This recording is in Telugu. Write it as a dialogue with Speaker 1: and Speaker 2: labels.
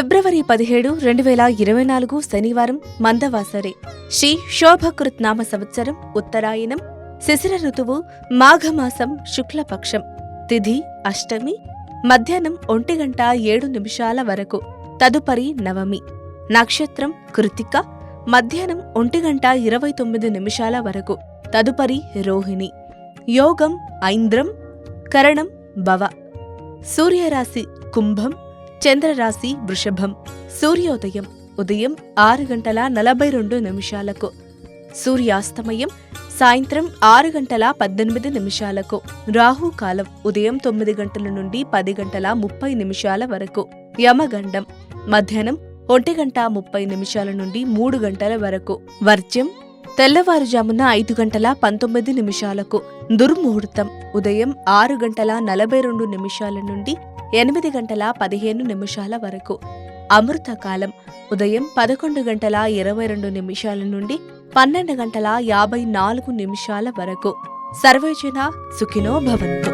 Speaker 1: ఫిబ్రవరి 17, 2024 శనివారం మందవాసరే. శ్రీ శోభకృత్ నామ సంవత్సరం ఉత్తరాయణం. శిశిర ఋతువు మాఘమాసం శుక్లపక్షం. తిథి అష్టమి. మధ్యాహ్నం 1:07 వరకు. తదుపరి నవమి. నక్షత్రం కృత్తిక. మధ్యాహ్నం 1:29 వరకు. తదుపరి రోహిణి. యోగం ఐంద్రం. కరణం భవ. సూర్యరాశి కుంభం. చంద్రరాశి వృషభం. సూర్యోదయం ఉదయం 6:42. సూర్యాస్తమయం సాయంత్రం 6:18. రాహుకాలం ఉదయం 9 గంటల నుండి 10:30 వరకు. యమగండం మధ్యాహ్నం 1:30 నుండి 3 గంటల వరకు. వర్జ్యం తెల్లవారుజామున 5:19. దుర్ముహూర్తం ఉదయం 6:42 నుండి 8:15 వరకు. అమృతకాలం ఉదయం 11:22 నుండి 12:54 వరకు. సర్వేజన సుఖినో భవంతు.